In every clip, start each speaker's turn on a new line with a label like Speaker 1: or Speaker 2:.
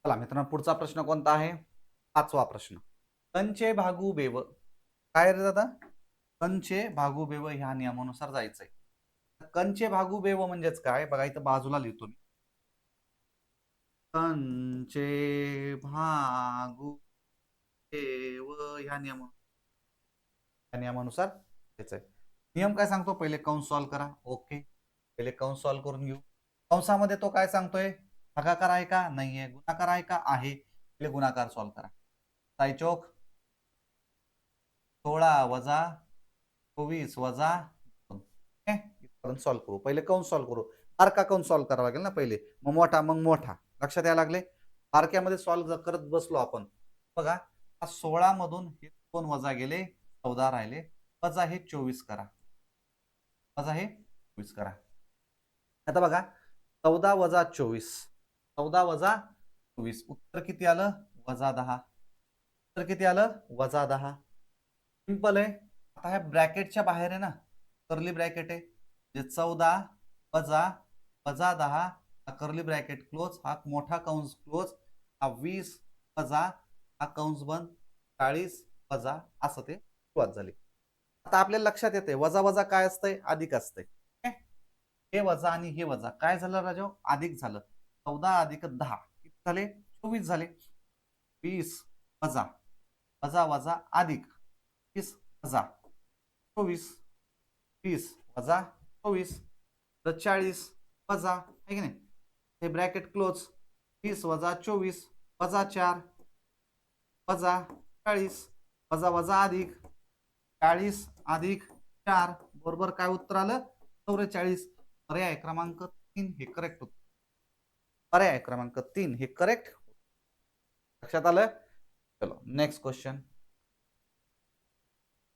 Speaker 1: चला मित्रांनो, पुढचा प्रश्न कोणता आहे? 5वा प्रश्न. कंचे भागू बेव. काय रे दादा? कंचे भागू बेव ह्या नियमानुसार जायचंय. कंचे भागू बेव म्हणजेच काय बघा, इथं बाजूला लिहितो मी. कंचे भागू बेव ह्या नियमानुसार जायचंय. नियम काय सांगतो? पहिले कंस सॉल्व्ह करा. ओके, पहिले कंस सॉल्व्ह करून घेऊ. कंसामध्ये तो काय सांगतोय? भागाकार आहे का? नाहीये. गुणाकार आहे का? आहे. पहिले गुणाकार सॉल्व्ह करा. सायचोक 16 वजा 24 वजा 2. इथपर्यंत सॉल्व्ह करू. पहिले कंस सॉल्व्ह करू. बारका कंस सॉल्व्ह करावा लागेल ना पहिले, मग मोठा, मग मोठा. लक्षात यायला लागले? बारक्यामध्ये सॉल्व्ह करत बसलो आपण. बघा, 16 मधून हे 2 वजा गेले, 14 राहिले, वजा हे 24 करा. वजा हे 24 करा. आता बघा, 14 वजा 24, 14 वजा 24, उत्तर किती आलं? वजा 10. उत्तर किती आलं? वजा 10. सिंपल आहे. आता ह्या ब्रॅकेटच्या बाहेर आहे ना, कर्ली ब्रॅकेट आहे, जे 14 वजा वजा 10, हा कर्ली ब्रॅकेट क्लोज, हा मोठा कंस क्लोज, हा 20 वजा, हा कंस बंद, 40 वजा, असं ते सुरुवात झाली. आता आपल्याला लक्षात येते वजा वजा काय असतंय? अधिक असतंय. हे वजा आणि हे वजा काय झालं राजा? अधिक झालं. 14 अधिक 10 किती झाले? 24 झाले. 20 वजा वजा वजा अधिक 20 वजा 24, 20 वजा 24, तर 40 वजा, आहे की नाही? हे ब्रॅकेट क्लोज. 20 वजा 24 वजा 4 वजा 40 वजा वजा अधिक 40 अधिक 4 बरोबर काय उत्तर आलं? 44. पर्याय क्रमांक 3 हे करेक्ट होत. पर्याय क्रमांक 3 हे करेक्ट. लक्षात आलं? चलो नेक्स्ट क्वेश्चन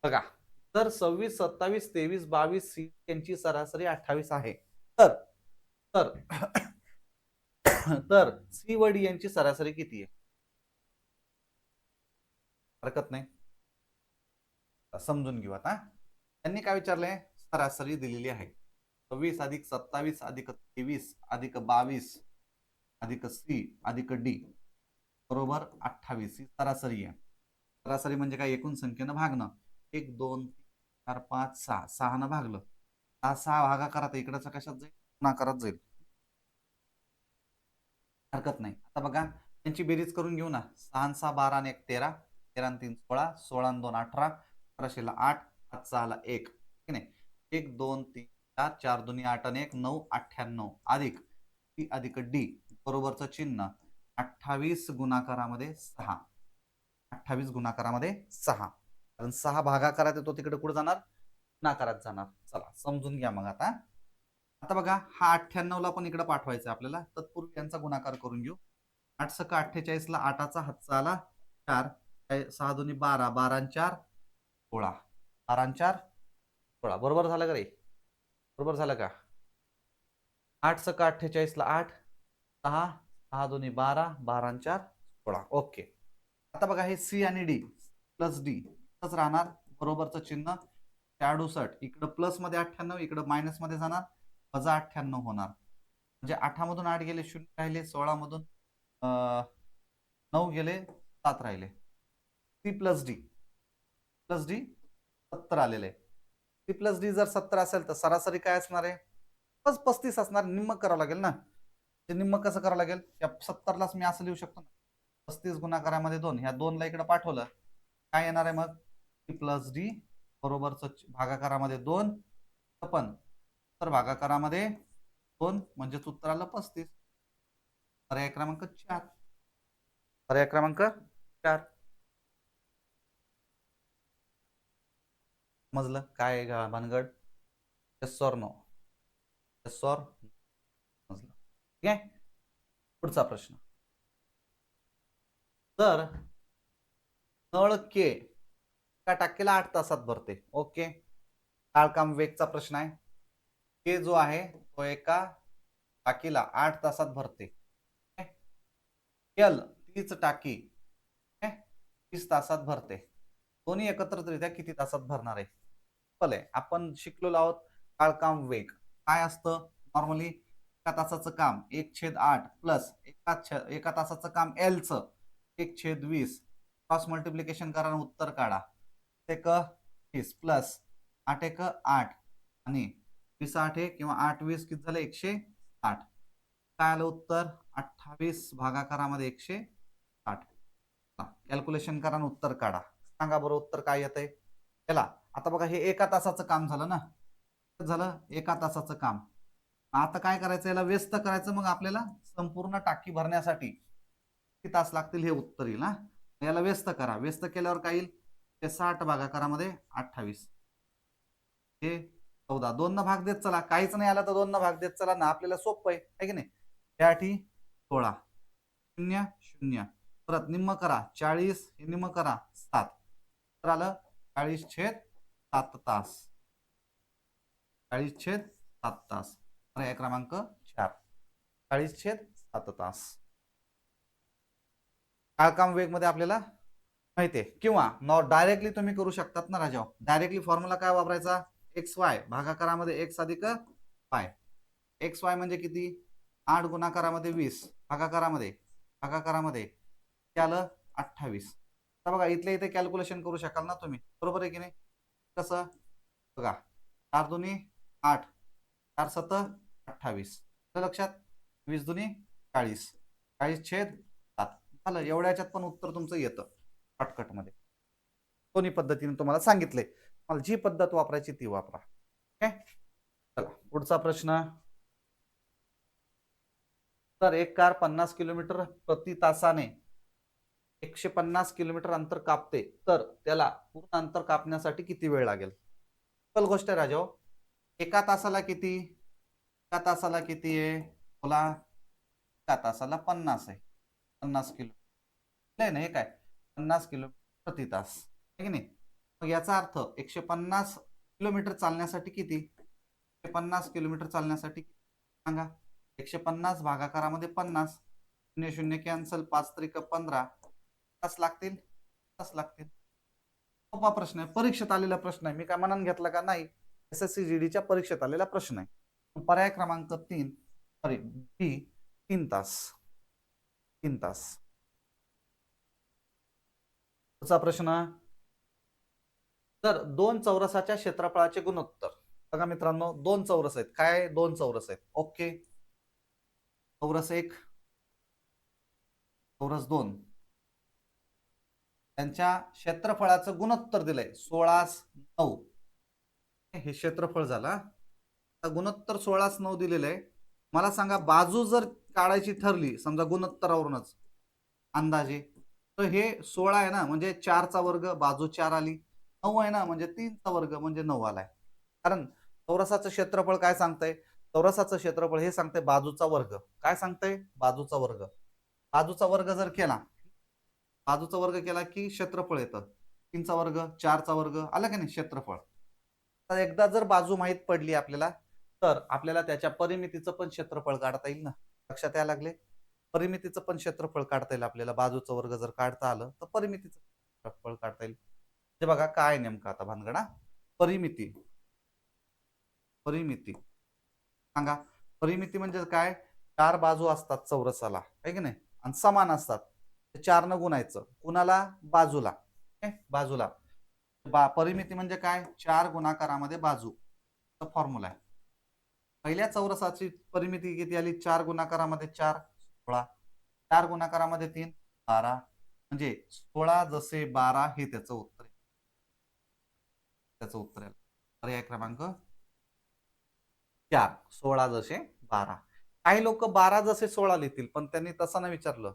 Speaker 1: बघा. तर 26 27 23 22 सी यांची सरासरी 28 आहे. तर तर तर सी व डी यांची सरासरी किती आहे? हरकत नाही, समजून घेऊ. आता त्यांनी काय विचारलंय? सरासरी दिलेली आहे. 26 अधिक 27 अधिक 23 अधिक 22 अधिक सी अधिक डी बरोबर 28 ही सरासरी आहे. सरासरी म्हणजे काय? एकूण संख्येनं भागणं. 1 2 3 4 5 6, 6 न भागलं, हा 6 भागाकारात इकडचा कशात जाईल? गुणाकारात जाईल. हरकत नाही. आता बघा, त्यांची बेरीज करून घेऊ ना. 6 6 12 आणि 1 13, 13 आणि 3 16, 16 आणि 2 18, 18 ला 8, 5 6 ला 1, ठीक नाही? 1 2 3 4, 4 2 8 आणि 1 9, 98 अधिक सी अधिक डी बरोबरचं चिन्ह 28 गुणाकारामध्ये 6. 28 गुणाकारामध्ये 6, कारण 6 भागाकारात येतो, तिकडे कुठे जाणार? गुणाकारात जाणार. चला समजून घ्या मग. आता आता बघा, हा 98 ला पण इकडे पाठवायचा आपल्याला. तत्पूर्वी यांचा गुणाकार करून घेऊ. 8 सक 48 ला 8चा हातचा आला 4, 6 2 12, 12 आणि 4 16, 12 आणि 4 16. बरोबर झालं का रे? बरोबर झालं का? 8 सक 48 ला 8, 6 6 2 12, 12 आणि 4 16. ओके. आता बघा, हे सी आणि डी प्लस डी तसंच राहणार, बरोबरचं चिन्ह 68, इकडं प्लस मध्ये 98, इकडं मायनस मध्ये जाणार, वजा 98 होणार. म्हणजे 8 मधून 8 गेले 0 राहिले, 16 मधून 9 गेले 7 राहिले. सी प्लस डी 70 आलेले आहे. सी प्लस डी जर 70 असेल तर सरासरी काय असणार आहे? 35 असणार. निम्म करावं लागेल ना. ते निम्म कसं करावं लागेल? या 70 लाच मी असं लिहू शकतो ना, 35 गुणाकारामध्ये 2, ह्या 2 ला इकडे पाठवलं, काय येणार आहे मग? सी प्लस डी बरोबरच भागाकारामध्ये 2, पण तर भागाकारामध्ये 2 म्हणजे उत्तर आलं 35. पर्याय क्रमांक 4. पर्याय क्रमांक 4. समजलं काय भानगड? Yes or no? Yes or? समजलं, ठीक आहे. पुढचा प्रश्न. तर नळ के एका टाकीला 8 तासात भरते. ओके, काळकाम वेगचा प्रश्न आहे. के जो आहे तो एका टाकीला 8 तासात भरते. एल तीच टाकी 30 तासात भरते. दोन्ही एकत्रितरित्या किती तासात भरणार आहे? भले आपण शिकलेलो आहोत काळकाम वेग काय असतं. नॉर्मली एका तासाचं काम 1/8 प्लस एका तासाचं काम L चं 1/20 क्रॉस मल्टिप्लिकेशन करा आणि उत्तर काढा. 30 प्लस 8 आणि 20 किंवा 8 किती झालं 160. काय आलं उत्तर 28 भागाकारामध्ये 160. कॅल्क्युलेशन करा आणि उत्तर काढा. सांगा बरं उत्तर काय येतंय. चला आता बघा हे एका तासाचं काम झालं ना. झालं एका तासाचं काम. आता काय करायचं याला व्यस्त करायचं. मग आपल्याला संपूर्ण टाकी भरण्यासाठी किती तास लागतील हे उत्तर येईल ना. याला व्यस्त करा. व्यस्त केल्यावर काय येईल ते 60 भागाकारामध्ये 28 हे 14. 2 न भाग देत चला. काहीच नाही आला तर 2 न भाग देत चला ना. आपल्याला सोपं आहे की नाही. त्यासाठी 16 0 0 परत निम्म करा 40 हे निम्म करा 7 तर आलं 40/7 तास. 40/7 तास. पर्याय क्रमांक 4 40/7 तास. काळकाम वेग मध्ये आपल्याला माहिती आहे. किंवा डायरेक्टली तुम्ही करू शकतात ना राजा. डायरेक्टली फॉर्म्युला काय वापरायचा XY भागाकारामध्ये x अधिक y. XY म्हणजे किती 8 गुणाकारामध्ये 20 भागाकारामध्ये आलं 28. आता बघा इथल्या इथे कॅल्क्युलेशन करू शकाल ना तुम्ही. बरोबर आहे की नाही. कसं बघा 4 दुनी 8 4 7 28 लक्षात 20 दुनी 40 40/7 झालं. एवढ्याच्यात पण उत्तर तुमचं येतं शॉर्टकट मध्ये. दोन्ही पद्धतीने तुम्हाला सांगितले. मला जी पद्धत वापरायची ती वापरा. ओके चला पुढचा प्रश्न. तर एक कार 50 किलोमीटर प्रति तासाने 150 किलोमीटर अंतर कापते तर त्याला पूर्ण अंतर कापण्यासाठी किती वेळ लागेल. सिंपल गोष्ट आहे राजा. एका तासाला किती आहे बोला. एका तासाला 50 आहे 50 किलो ना. हे काय 50 किलोमीटर प्रति तास आहे की नाही. मग याचा अर्थ 150 किलोमीटर चालण्यासाठी किती 150 किलोमीटर चालण्यासाठी सांगा. 150 भागाकारामध्ये 50 0 0 कॅन्सल 5 त्रिक 15 तास लागतील. सोपा प्रश्न आहे. परीक्षेत आलेला प्रश्न आहे. मी काय मनान घेतला का नाही. SSC GDच्या परीक्षेत आलेला प्रश्न आहे. पर्याय क्रमांक 3 सॉरी बी 3 तास. पुढचा प्रश्न. तर 2 चौरसाच्या क्षेत्रफळाचे गुणोत्तर. बघा मित्रांनो 2 चौरस आहेत. काय 2 चौरस आहेत. ओके चौरस 1 चौरस 2 त्यांच्या क्षेत्रफळाचं गुणोत्तर दिलंय 16:9. हे क्षेत्रफळ झाला. गुणोत्तर 16:9 दिलेलं आहे. मला सांगा बाजू जर काढायची ठरली समजा गुणोत्तरावरूनच अंदाजे तर हे 16 आहे ना म्हणजे 4चा वर्ग बाजू 4 आली. 9 आहे ना म्हणजे 3चा वर्ग म्हणजे 9 आलाय. कारण चौरसाचं क्षेत्रफळ काय सांगतंय. चौरसाचं क्षेत्रफळ हे सांगतंय बाजूचा वर्ग. काय सांगतंय बाजूचा वर्ग. बाजूचा वर्ग जर केला बाजूचा वर्ग केला की क्षेत्रफळ येतं. 3चा वर्ग 4चा वर्ग आला की नाही क्षेत्रफळ. तर एकदा जर बाजू माहित पडली आपल्याला तर आपल्याला त्याच्या परिमितीचं पण क्षेत्रफळ काढता येईल ना. लक्षात यायला लागले. परिमितीचं पण क्षेत्रफळ काढता येईल आपल्याला. बाजूचा वर्ग जर काढता आलं तर परिमितीचं क्षेत्रफळ काढता येईल. म्हणजे बघा काय नेमकं आता भानगडा. परिमिती सांगा. परिमिती म्हणजे काय 4 बाजू असतात चौरसाला आहे की नाही आणि समान असतात. 4 न गुणायचं कुणाला बाजूला. परिमिती म्हणजे काय 4 गुणाकारामध्ये बाजू फॉर्म्युला आहे. पहिल्या चौरसाची परिमिती किती आली 4 गुणाकारामध्ये 4 16 4 गुणाकारामध्ये 3 12 म्हणजे 16 जसे 12 हे त्याचं उत्तर आहे. पर्याय क्रमांक 4 16 जसे 12. काही लोक 12 जसे 16 लिहितील पण त्यांनी तसं नाही विचारलं.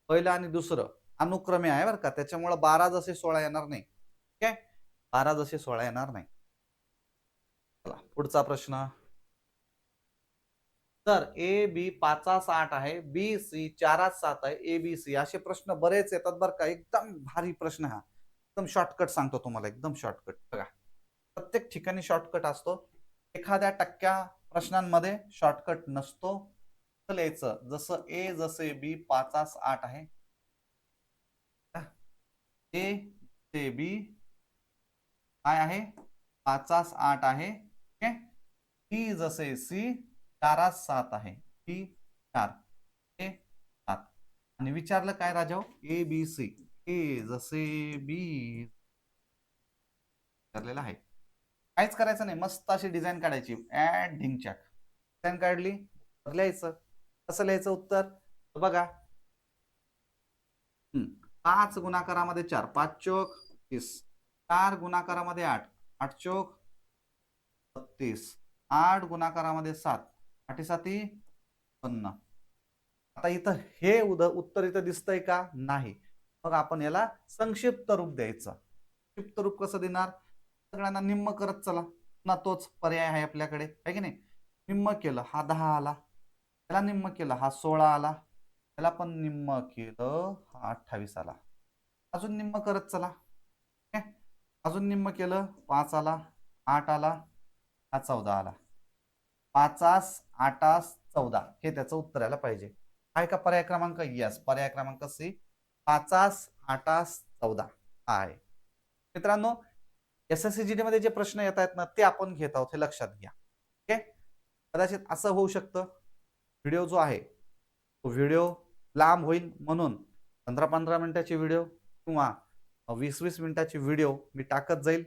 Speaker 1: पहिलं आणि दुसरं अनुक्रमे आहे बरं का. त्याच्यामुळे 12 जसे 16 येणार नाही. ठीक आहे 12 जसे 16 येणार नाही. चला पुढचा प्रश्न. तर AB 5:8 आहे BC 4:7 आहे ABC असे प्रश्न बरेच येतात बरं का. एकदम भारी प्रश्न हा. एकदम शॉर्टकट सांगतो तुम्हाला. एकदम शॉर्टकट बघा. प्रत्येक ठिकाणी शॉर्टकट असतो. एखाद्या टक्क्या प्रश्नांमध्ये शॉर्टकट नसतो. लिहायचं जसं A जसे B 5:8 आहे. A ते B काय आहे 5:8 आहे. B जसे C 4:7 आहे. बी 4 ए 7 आणि विचारलं काय राजाओ ए बी सी ए जसे बी विचारलेलं आहे. काहीच करायचं नाही, मस्त अशी डिझाईन काढायची ऍड ढिंच्याक. डिझाईन काढली, लिहायचं. कसं लिहायचं उत्तर बघा. 5 गुणाकारामध्ये 4 5 चोक 30, 4 गुणाकारामध्ये 8 8 चोक 32, 8 गुणाकारामध्ये 7 8 7 50. आता इथं हे उत्तर इथं दिसतंय का नाही. मग आपण याला संक्षिप्त रूप द्यायचं. संक्षिप्त रूप कसं देणार, सगळ्यांना निम्म करत चला. ना तोच पर्याय आहे आपल्याकडे, आहे की नाही. निम्म केलं हा 10 आला, त्याला निम्म केलं हा 16 आला, त्याला पण निम्म केलं हा 28 आला. अजून निम्म करत चला, अजून निम्म केलं 5 आला 8 आला हा 14 आला. 5 8 14 हे त्याचं उत्तर यायला पाहिजे. आहे का पर्याय क्रमांक? यस, पर्याय क्रमांक सी 5 8 14 आहे. मित्रांनो, SSCGD मध्ये जे प्रश्न येत आहेत ना ते आपण घेत आहोत, हे लक्षात घ्या. ओके, कदाचित असं होऊ शकतं व्हिडिओ जो आहे तो व्हिडिओ लांब होईल म्हणून 15-15 मिनिटाची व्हिडिओ किंवा 20-20 मिनिटाची व्हिडिओ मी टाकत जाईल.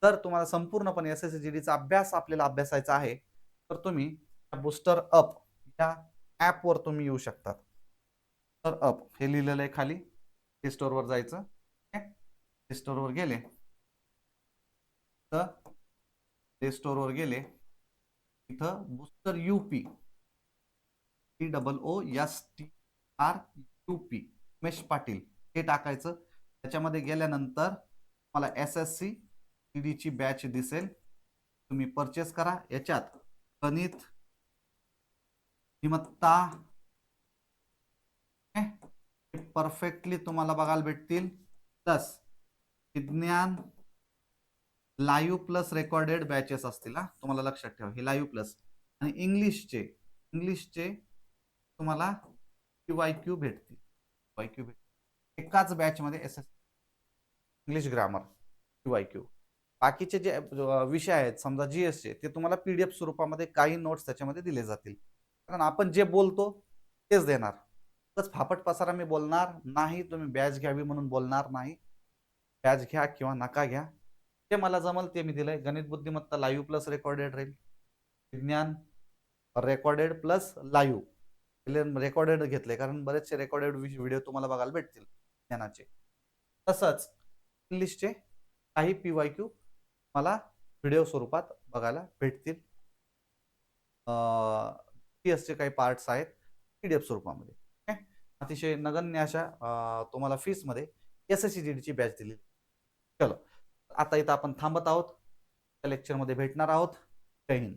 Speaker 1: तर तुम्हाला संपूर्णपणे SSCGDचा अभ्यास आपल्याला अभ्यासायचा आहे तर तुम्ही बूस्टर अप या ॲपवर तुम्ही येऊ शकतात. तर अप हे लिहिलेलं आहे खाली, प्ले स्टोअरवर जायचं. प्ले स्टोअरवर गेले तर प्ले स्टोअरवर गेले इथं booster UP TOOSTRUP Umesh Patil हे टाकायचं. त्याच्यामध्ये गेल्यानंतर मला SSCGD ची बॅच दिसेल, तुम्ही परचेस करा. याच्यात गणित, बुद्धिमत्ता परफेक्टली तुम्हाला बघायला भेटतील, प्लस विज्ञान लाईव्ह प्लस रेकॉर्डेड बॅचेस असतील. तुम्हाला लक्षात ठेवा हे लाईव्ह प्लस. आणि इंग्लिशचे तुम्हाला QIQ भेटतील. एकाच बॅच मध्ये इंग्लिश ग्रामर QIQ. बाकीचे जे विषय आहेत समजा GS चे ते तुम्हाला PDF स्वरूपामध्ये काही नोट्स त्याच्यामध्ये दिले जातील. कारण आपण जे बोलतो तेच देणार. बस फापट पसारा मी बोलणार नाही. तुम्ही बॅच घ्यावी म्हणून बोलणार नाही. बॅच घ्या किंवा नका घ्या, ते मला जमल ते मी दिलंय. गणित बुद्धिमत्ता लाईव्ह प्लस रेकॉर्डेड राहील. विज्ञान रेकॉर्डेड प्लस लाईव्ह. रेकॉर्डेड घेतले कारण बरेचसे रेकॉर्डेड व्हिडिओ तुम्हाला बघायला भेटतील विज्ञानाचे. तसंच इंग्लिशचे काही PYQ मला व्हिडिओ स्वरूपात बघायला भेटतील. चे काही पार्ट्स आहेत PDF स्वरूपामध्ये. अतिशय नगण्य अशा तुम्हाला फीस मध्ये SSCGD ची बॅच दिली. चलो, आता इथं आपण थांबत आहोत. लेक्चर मध्ये भेटणार आहोत. जय हिंद.